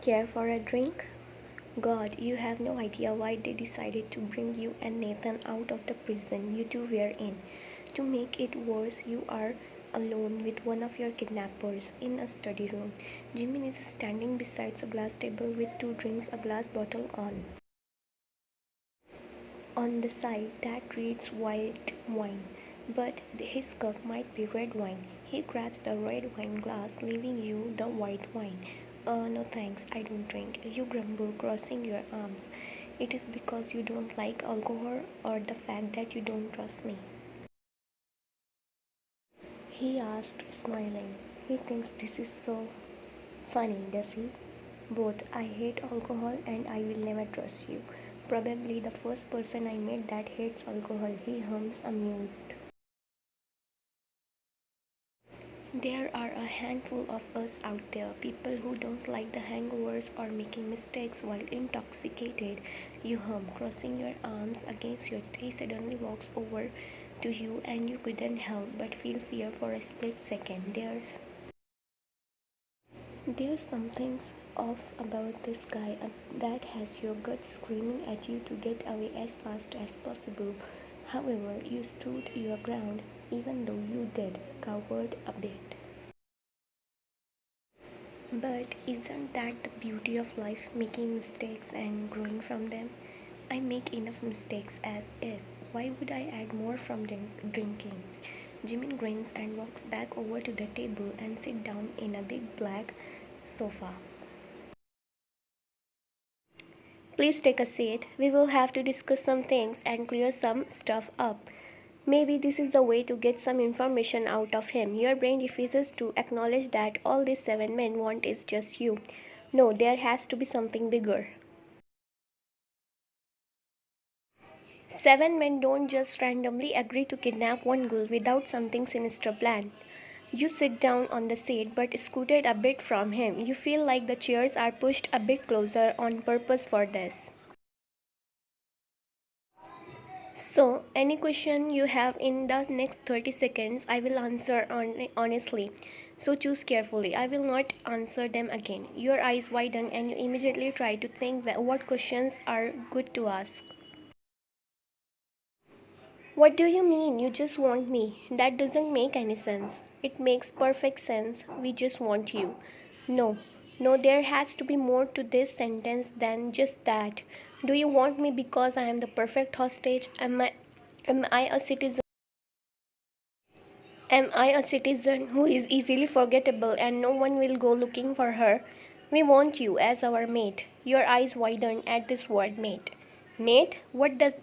Care for a drink? God, you have no idea why they decided to bring you and Nathan out of the prison you two were in. To make it worse, you are alone with one of your kidnappers in a study room. Jimin is standing beside a glass table with two drinks, a glass bottle on the side that reads white wine, but his cup might be red wine. He grabs the red wine glass, leaving you the white wine. No thanks, I don't drink. You grumble, crossing your arms. It is because you don't like alcohol or the fact that you don't trust me? He asked, smiling. He thinks this is so funny, does he? Both. I hate alcohol and I will never trust you. Probably the first person I met that hates alcohol, he hums, amused. There are a handful of us out there, people who don't like the hangovers or making mistakes while intoxicated. You hum, crossing your arms against your chest. He suddenly walks over to you and you couldn't help but feel fear for a split second. There's something off about this guy that has your gut screaming at you to get away as fast as possible. However, you stood your ground, even though you did cowered a bit. But isn't that the beauty of life, making mistakes and growing from them? I make enough mistakes as is. Why would I add more from drinking? Jimin grins and walks back over to the table and sits down in a big black sofa. Please take a seat. We will have to discuss some things and clear some stuff up. Maybe this is the way to get some information out of him. Your brain refuses to acknowledge that all these 7 men want is just you. No, there has to be something bigger. 7 men don't just randomly agree to kidnap one girl without something sinister planned. You sit down on the seat but scooted a bit from him. You feel like the chairs are pushed a bit closer on purpose for this. So, any question you have in the next 30 seconds, I will answer honestly. So choose carefully. I will not answer them again. Your eyes widen and you immediately try to think that what questions are good to ask. What do you mean? You just want me? That doesn't make any sense. It makes perfect sense. We just want you. No, no, there has to be more to this sentence than just that. Do you want me because I am the perfect hostage? Am I a citizen? Am I a citizen who is easily forgettable and no one will go looking for her? We want you as our mate. Your eyes widen at this word mate. Mate? What does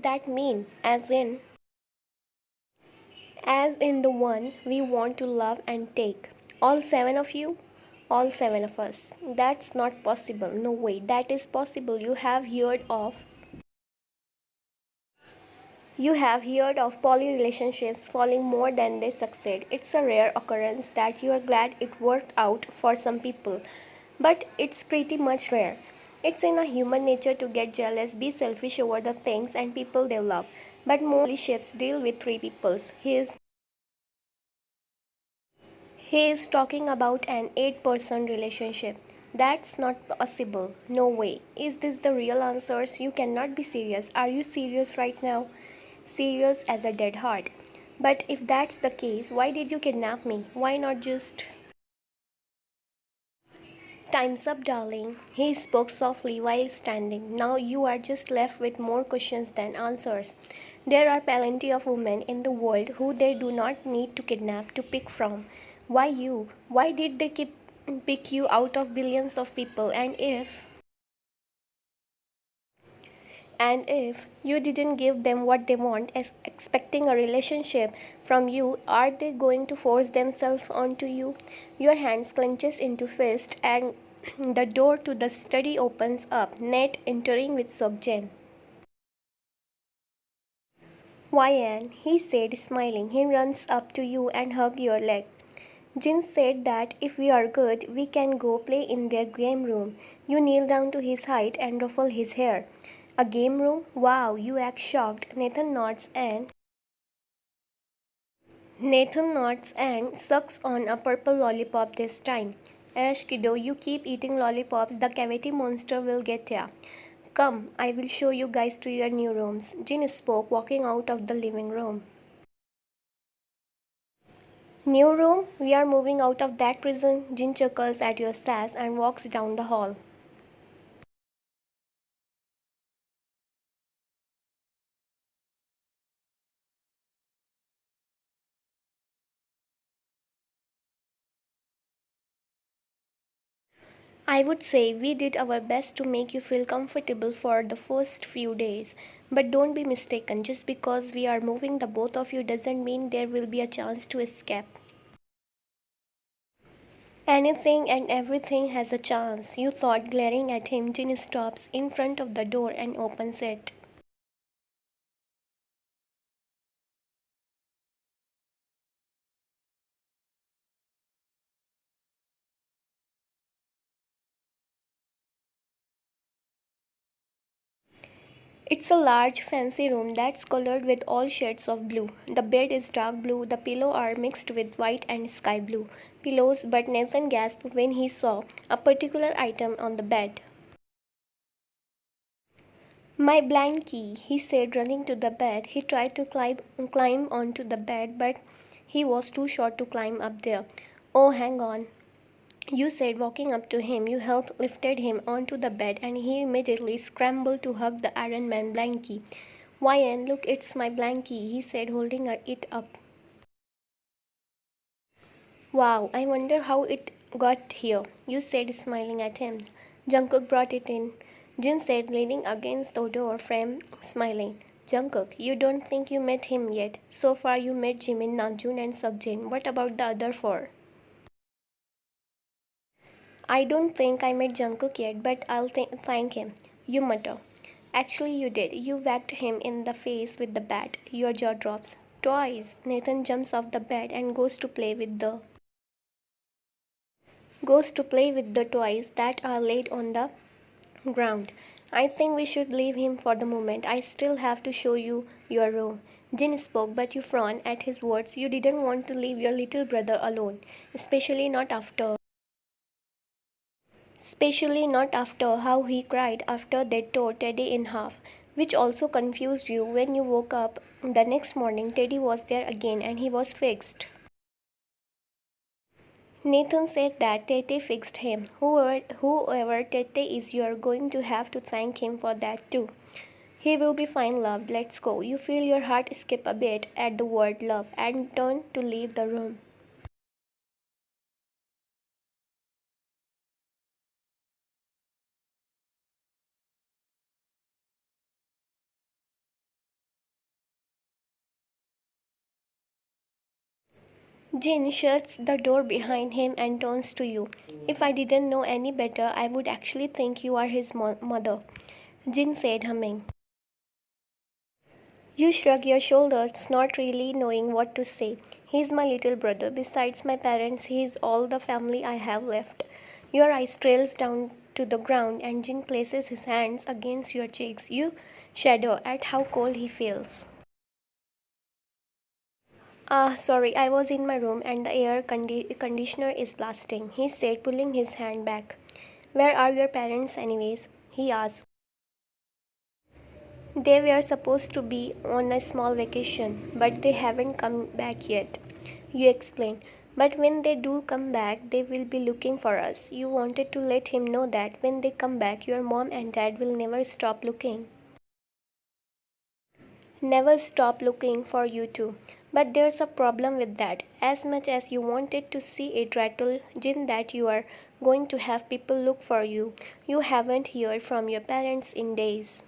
that mean? As in the one we want to love and take. All 7 of you? All 7 of us. That's not possible. No way. That is possible. You have heard of poly relationships falling more than they succeed. It's a rare occurrence that you are glad it worked out for some people, but it's pretty much rare. It's in a human nature to get jealous, be selfish over the things and people they love, but most relationships deal with 3 peoples. He is talking about an 8-person relationship. That's not possible. No way. Is this the real answers? You cannot be serious. Are you serious right now? Serious as a dead heart. But if that's the case, why did you kidnap me? Why not just... Time's up, darling. He spoke softly while standing. Now you are just left with more questions than answers. There are plenty of women in the world who they do not need to kidnap to pick from. Why you? Why did they pick you out of billions of people? And if you didn't give them what they want, expecting a relationship from you, are they going to force themselves onto you? Your hands clenches into fist and the door to the study opens up, Nate entering with Sokjen. Why, Anne, he said, smiling. He runs up to you and hugs your leg. Jin said that if we are good, we can go play in their game room. You kneel down to his height and ruffle his hair. A game room? Wow, you act shocked. Nathan nods and sucks on a purple lollipop this time. Ash, kiddo, you keep eating lollipops, the cavity monster will get ya. Come, I will show you guys to your new rooms, Jin spoke, walking out of the living room. New room? We are moving out of that prison, Jin chuckles at your sass and walks down the hall. I would say we did our best to make you feel comfortable for the first few days. But don't be mistaken, just because we are moving the both of you doesn't mean there will be a chance to escape. Anything and everything has a chance, you thought, glaring at him. Jin stops in front of the door and opens it. It's a large, fancy room that's colored with all shades of blue. The bed is dark blue, the pillows are mixed with white and sky blue pillows, but Nathan gasped when he saw a particular item on the bed. My blankie, he said, running to the bed. He tried to climb onto the bed, but he was too short to climb up there. Oh, hang on, you said, walking up to him. You helped lifted him onto the bed, and he immediately scrambled to hug the Iron Man blankie. Wyan, look, it's my blankie, he said, holding it up. Wow, I wonder how it got here, you said, smiling at him. Jungkook brought it in, Jin said, leaning against the door frame, smiling. Jungkook, you don't think you met him yet. So far you met Jimin, Namjoon and Seokjin. What about the other four? I don't think I met Jungkook yet, but I'll thank him. You mutter. Actually, you did. You whacked him in the face with the bat. Your jaw drops. Toys! Nathan jumps off the bed and goes to play with the toys that are laid on the ground. I think we should leave him for the moment. I still have to show you your room. Jin spoke, but you frowned at his words. You didn't want to leave your little brother alone, especially not after. Especially not after how he cried after they tore Teddy in half, which also confused you when you woke up the next morning. Teddy was there again and he was fixed. Nathan said that Tete fixed him. Whoever Tete is, you are going to have to thank him for that too. He will be fine, love. Let's go. You feel your heart skip a bit at the word love and turn to leave the room. Jin shuts the door behind him and turns to you. If I didn't know any better, I would actually think you are his mother, Jin said, humming. You shrug your shoulders, not really knowing what to say. He's my little brother. Besides my parents, he is all the family I have left. Your eyes trails down to the ground and Jin places his hands against your cheeks. You shudder at how cold he feels. Ah, sorry, I was in my room and the air conditioner is blasting, he said, pulling his hand back. Where are your parents, anyways? He asked. They were supposed to be on a small vacation, but they haven't come back yet. You explained. But when they do come back, they will be looking for us. You wanted to let him know that when they come back, your mom and dad will never stop looking. Never stop looking for you too. But there's a problem with that. As much as you wanted to see it rattle Jin that you are going to have people look for you, you haven't heard from your parents in days.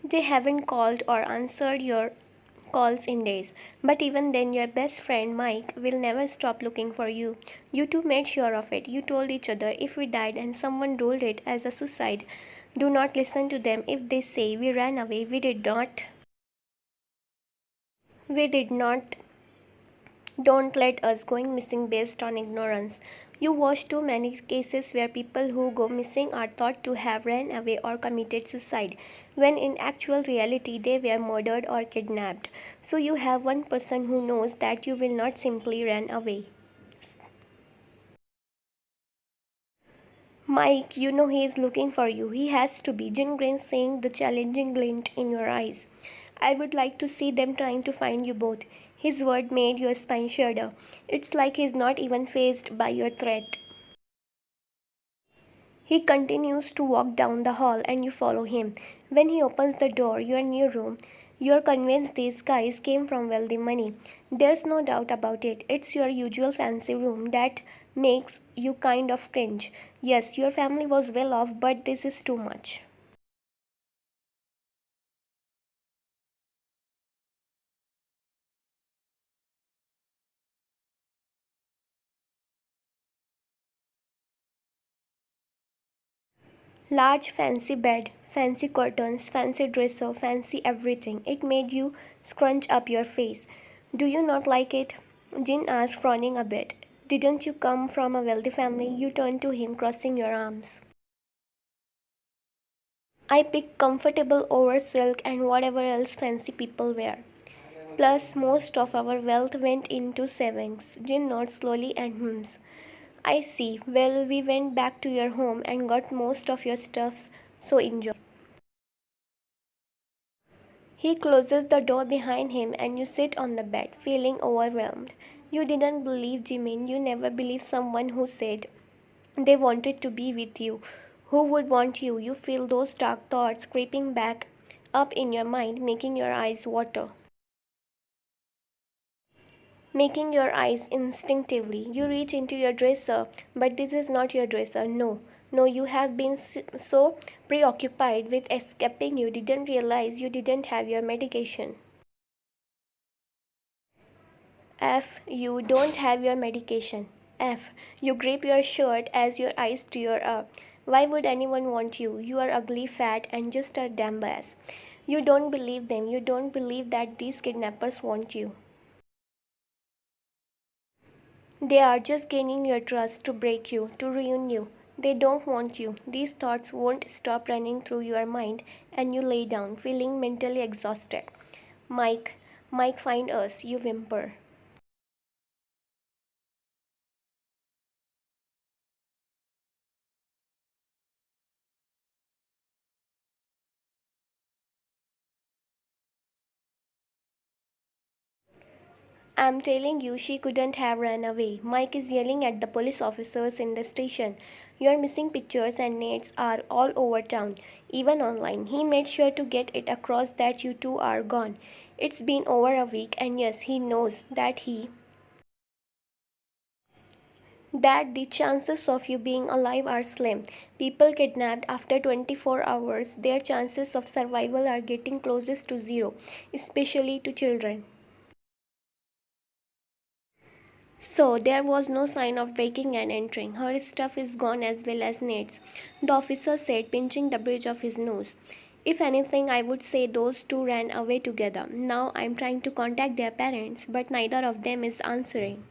They haven't called or answered your calls in days. But even then, your best friend Mike will never stop looking for you. You two made sure of it. You told each other, if we died and someone ruled it as a suicide, do not listen to them if they say we ran away. We did not. We did not. Don't let us going missing based on ignorance. You watch too many cases where people who go missing are thought to have ran away or committed suicide, when in actual reality they were murdered or kidnapped. So you have one person who knows that you will not simply run away. Mike, you know he is looking for you. He has to be. Jin grins, seeing the challenging glint in your eyes. I would like to see them trying to find you both. His word made your spine shudder. It's like he's not even fazed by your threat. He continues to walk down the hall and you follow him. When he opens the door, your new room, you're convinced these guys came from wealthy money. There's no doubt about it. It's your usual fancy room that makes you kind of cringe. Yes, your family was well off, but this is too much. Large fancy bed, fancy curtains, fancy dresser, fancy everything. It made you scrunch up your face. Do you not like it? Jin asked, frowning a bit. Didn't you come from a wealthy family? You turned to him, crossing your arms. I pick comfortable over silk and whatever else fancy people wear. Plus, most of our wealth went into savings. Jin nods slowly and hums. I see. Well, we went back to your home and got most of your stuffs, so enjoy. He closes the door behind him and you sit on the bed, feeling overwhelmed. You didn't believe Jimin. You never believed someone who said they wanted to be with you. Who would want you? You feel those dark thoughts creeping back up in your mind, making your eyes instinctively. You reach into your dresser, but this is not your dresser. No, no, you have been so preoccupied with escaping you didn't realize you didn't have your medication. F. You don't have your medication. F. You grip your shirt as your eyes tear up. Why would anyone want you? You are ugly, fat, and just a damn ass. You don't believe them. You don't believe that these kidnappers want you. They are just gaining your trust to break you, to ruin you. They don't want you. These thoughts won't stop running through your mind, and you lay down, feeling mentally exhausted. Mike, Mike, find us, you whimper. I'm telling you, she couldn't have run away. Mike is yelling at the police officers in the station. Your missing pictures and nets are all over town, even online. He made sure to get it across that you two are gone. It's been over a week, and yes, he knows that the chances of you being alive are slim. People kidnapped after 24 hours, their chances of survival are getting closest to zero, especially to children. So there was no sign of breaking and entering. Her stuff is gone as well as Nate's, the officer said, pinching the bridge of his nose. If anything, I would say those two ran away together. Now I'm trying to contact their parents, but neither of them is answering.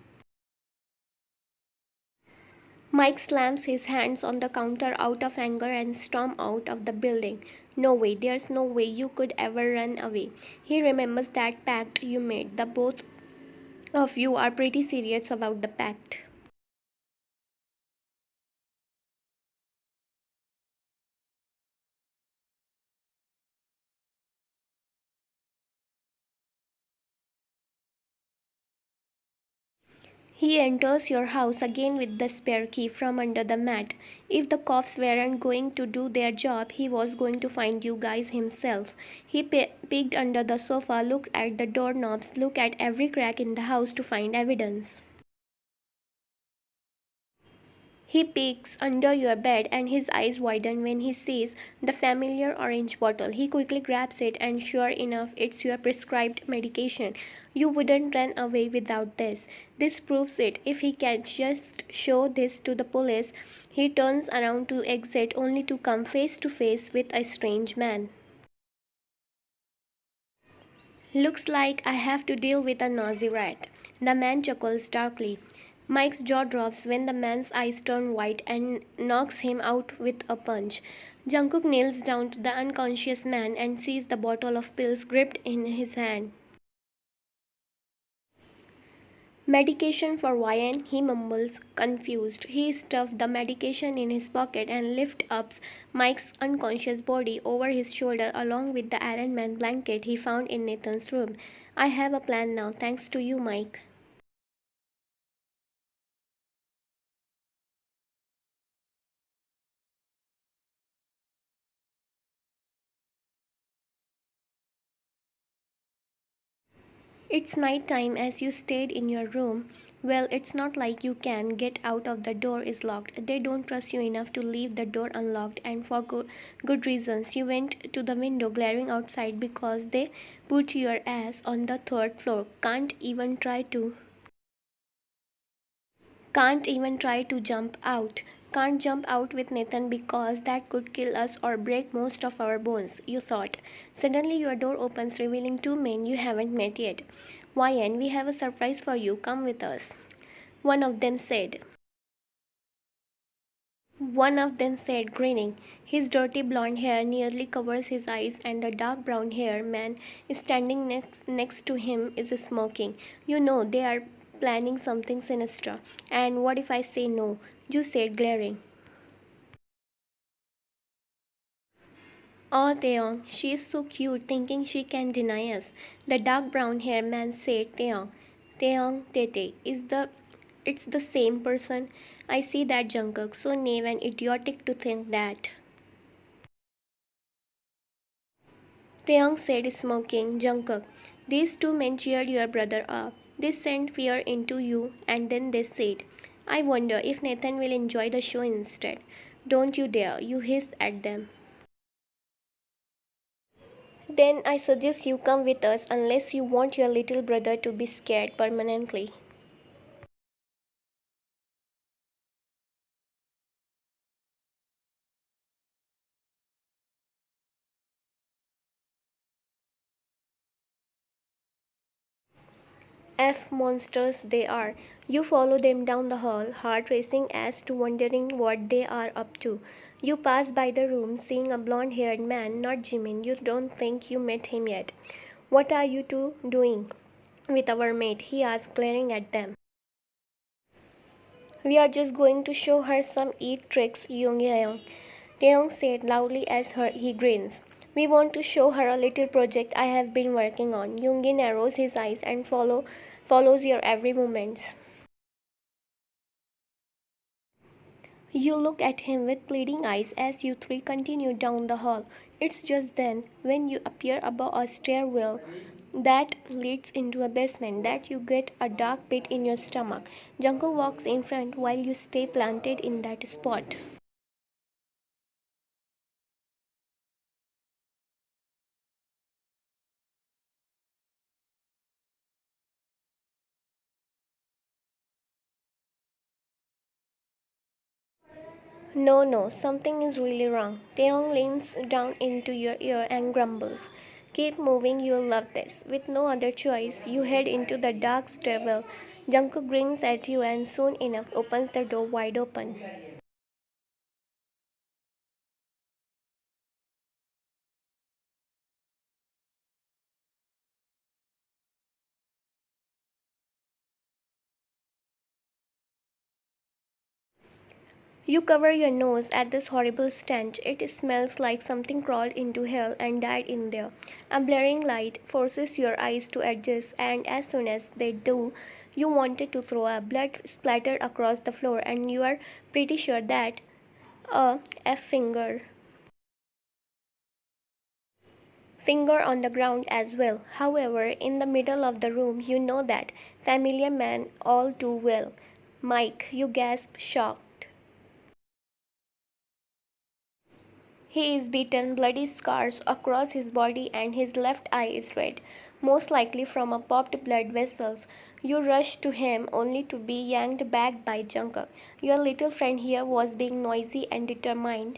Mike slams his hands on the counter out of anger and storms out of the building. No way, there's no way you could ever run away. He remembers that pact you made. The both of you are pretty serious about the pact. He enters your house again with the spare key from under the mat. If the cops weren't going to do their job, he was going to find you guys himself. He peeked under the sofa, looked at the doorknobs, looked at every crack in the house to find evidence. He peeks under your bed and his eyes widen when he sees the familiar orange bottle. He quickly grabs it and sure enough, it's your prescribed medication. You wouldn't run away without this. This proves it. If he can just show this to the police, he turns around to exit only to come face to face with a strange man. Looks like I have to deal with a nosy rat. The man chuckles darkly. Mike's jaw drops when the man's eyes turn white and knocks him out with a punch. Jungkook kneels down to the unconscious man and sees the bottle of pills gripped in his hand. Medication for Ryan, he mumbles, confused. He stuffed the medication in his pocket and lifted up Mike's unconscious body over his shoulder along with the Iron Man blanket he found in Nathan's room. I have a plan now, thanks to you, Mike. It's night time as you stayed in your room. Well, it's not like you can get out of the door is locked. They don't trust you enough to leave the door unlocked, and for good reasons. You went to the window glaring outside because they put your ass on the third floor. Can't even try to jump out. Can't jump out with Nathan because that could kill us or break most of our bones, you thought. Suddenly your door opens, revealing two men you haven't met yet. Ryan, we have a surprise for you. Come with us. One of them said. One of them said, grinning. His dirty blonde hair nearly covers his eyes, and the dark brown haired man standing next to him is smoking. You know they are planning something sinister. And what if I say no? You said, glaring. Oh, Taeyong, she is so cute, thinking she can deny us. The dark brown haired man said, Taeyong. Taeyong Tete, it's the same person. I see that Jungkook, so naive and idiotic to think that. Taeyong said, smoking. Jungkook, these two men cheered your brother up. They sent fear into you, and then they said, I wonder if Nathan will enjoy the show instead. Don't you dare, you hiss at them. Then I suggest you come with us unless you want your little brother to be scared permanently. F monsters they are. You follow them down the hall, heart racing as to wondering what they are up to. You pass by the room, seeing a blonde haired man, not Jimin. You don't think you met him yet. What are you two doing with our mate? He asked, glaring at them. We are just going to show her some eat tricks, Young Yeong. Taeyong said loudly as he grins. We want to show her a little project I have been working on. Yoongi narrows his eyes and follows your every movement. You look at him with pleading eyes as you three continue down the hall. It's just then, when you appear above a stairwell that leads into a basement, that you get a dark pit in your stomach. Jungkook walks in front while you stay planted in that spot. No, no, something is really wrong. Taeyong leans down into your ear and grumbles. Keep moving, you'll love this. With no other choice, you head into the dark stairwell. Jungkook grins at you and soon enough opens the door wide open. You cover your nose at this horrible stench. It smells like something crawled into hell and died in there. A blaring light forces your eyes to adjust, and as soon as they do, you wanted to throw up. Blood splattered across the floor, and you are pretty sure that a finger on the ground as well. However, in the middle of the room, you know that familiar man all too well. Mike, you gasp, shocked. He is beaten, bloody scars across his body, and his left eye is red, most likely from a popped blood vessels. You rush to him only to be yanked back by Jungkook. Your little friend here was being noisy and determined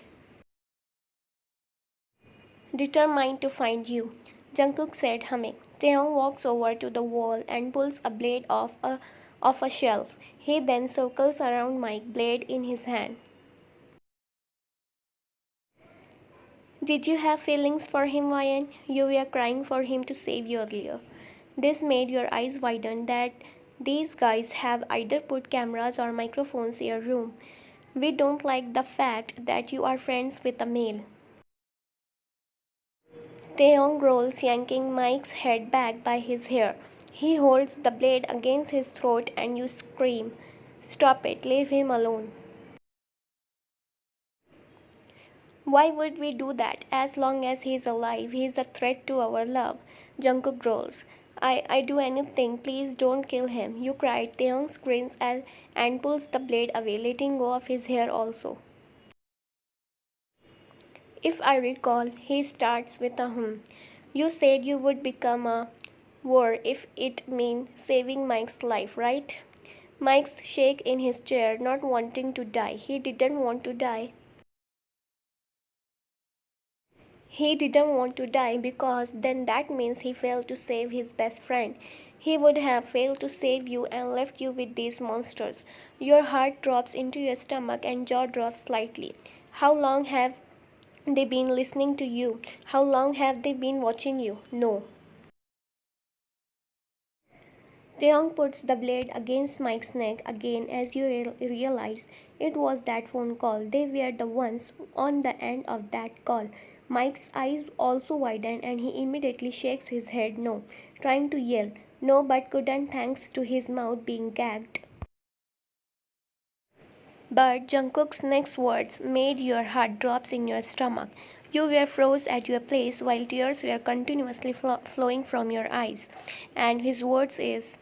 to find you, Jungkook said, humming. Taeyong walks over to the wall and pulls a blade off a shelf. He then circles around Mike, blade in his hand. Did you have feelings for him, Ryan? You were crying for him to save you earlier. This made your eyes widen. These guys have either put cameras or microphones in your room. We don't like the fact that you are friends with a male. Taeyong rolls, yanking Mike's head back by his hair. He holds the blade against his throat and you scream. Stop it, leave him alone. Why would we do that? As long as he's alive, he's a threat to our love. Jungkook growls. I do anything, please don't kill him. You cried. Taeyong screams and pulls the blade away, letting go of his hair also. If I recall, he starts with a You said you would become a war if it meant saving Mike's life, right? Mike's shake in his chair, not wanting to die. He didn't want to die. He didn't want to die because then that means he failed to save his best friend. He would have failed to save you and left you with these monsters. Your heart drops into your stomach and jaw drops slightly. How long have they been listening to you? How long have they been watching you? No. Taeyong puts the blade against Mike's neck again as you realize it was that phone call. They were the ones on the end of that call. Mike's eyes also widen and he immediately shakes his head no, trying to yell no but couldn't thanks to his mouth being gagged. But Jungkook's next words made your heart drops in your stomach. You were froze at your place while tears were continuously flowing from your eyes. And his words is,